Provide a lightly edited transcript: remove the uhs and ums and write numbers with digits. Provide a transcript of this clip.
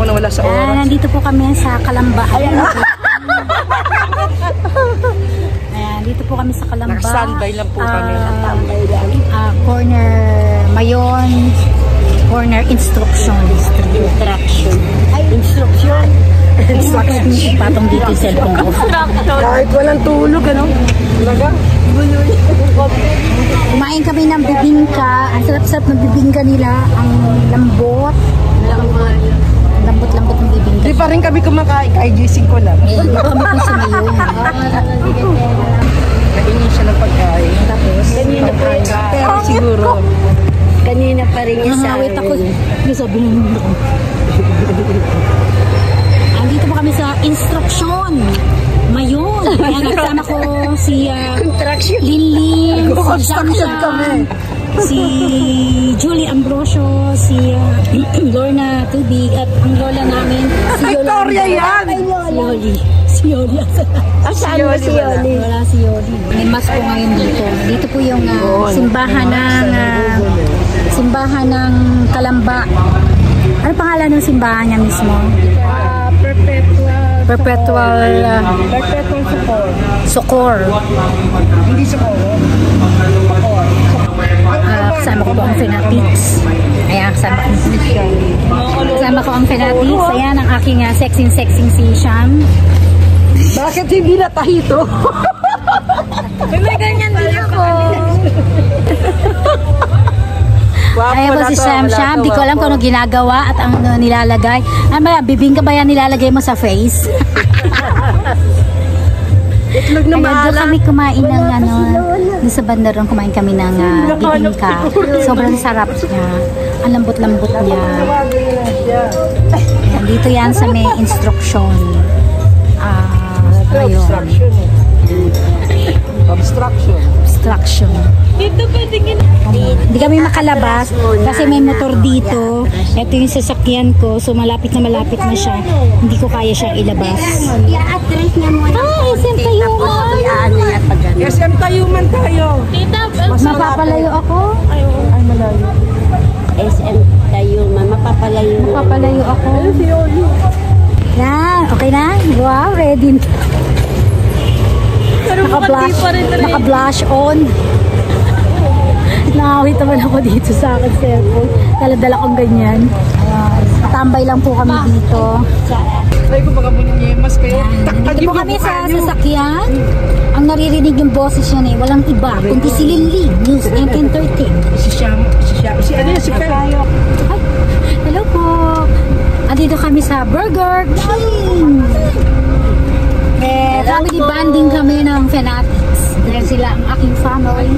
nawala sa oras. Nandito po kami sa Kalamba. Ayan. Ayan, dito po kami sa Kalamba. Naka-standby lang po kami. Corner Mayon, corner instruction. Instruction. Patong dito yung cellphone ko. Kahit walang tulog, ano? Talaga? Kumain kami ng bibingka. Ang sarap-sarap ng bibingka nila. Ang lambot. Lambot-lambot ng bibingka. Di pa rin kami kumakain. Kahit gising ko lang. Kami po sa Mayon. Naingin siya ng pagkain. Tapos, Kanina pa rin. Pero siguro. Kanina pa rin niya sa nangawit ako. Sabi ng mundo ko. Andito po kami sa instruction. Mayon. Kaya nagsama ko si Linlin, si Zamza, si Julie Ambrosio, si Lorna Tubig, at ang lola namin, si Victoria yan! Si Yoli. Saan mo si Yoli? Wala si Yoli. May mas po ngayon dito. Dito po yung simbahan ng Kalamba. Ano pangalan ng simbahan niya mismo? Perpetual Sukor. Hindi Socorro. Kasama ko po ang fanatics. Ayan, kasama ko ang fanatics. Ayan, ang aking sexing si Sham. Bakit hindi natahito? May ganyan din ako. Ayan po si Sham. Di ko alam kung ano ginagawa at ang nilalagay. Ano ba, bibingka ba yan nilalagay mo sa face? Itlog na Doon kami kumain ng doon sa banda ron kumain kami ng bibingka. Sobrang sarap niya. Ang lambot-lambot niya. Ayan, dito yan sa may instruction. Obstruction. Dito pwedeng Hindi kami makalabas kasi may motor dito. Ito yung sasakyan ko. So malapit na siya. Hindi ko kaya siyang ilabas. i-address niya muna. SM Tayuman. SM Tayuman tayo. Tita, Mapapalayo ako. Ay, malayo. SM Tayuman. Mapapalayo ako. Yan. Okay na? Wow, ready. Naka-blush on. Nakawit naman ako dito sa akin cellphone. Dala-dala kong ganyan. Tambay lang po kami dito. Ay, kung baka bunyemas kayo. Dito po kami sa sasakyan. Ang naririnig yung boses niya walang iba kundi si Linlin, News and Entertainment. Si Sham. Si ano yun? Si Fer. Hello po. Andito kami sa Burger King. Family bonding kami ng fanatics. Dahil sila ang aking family.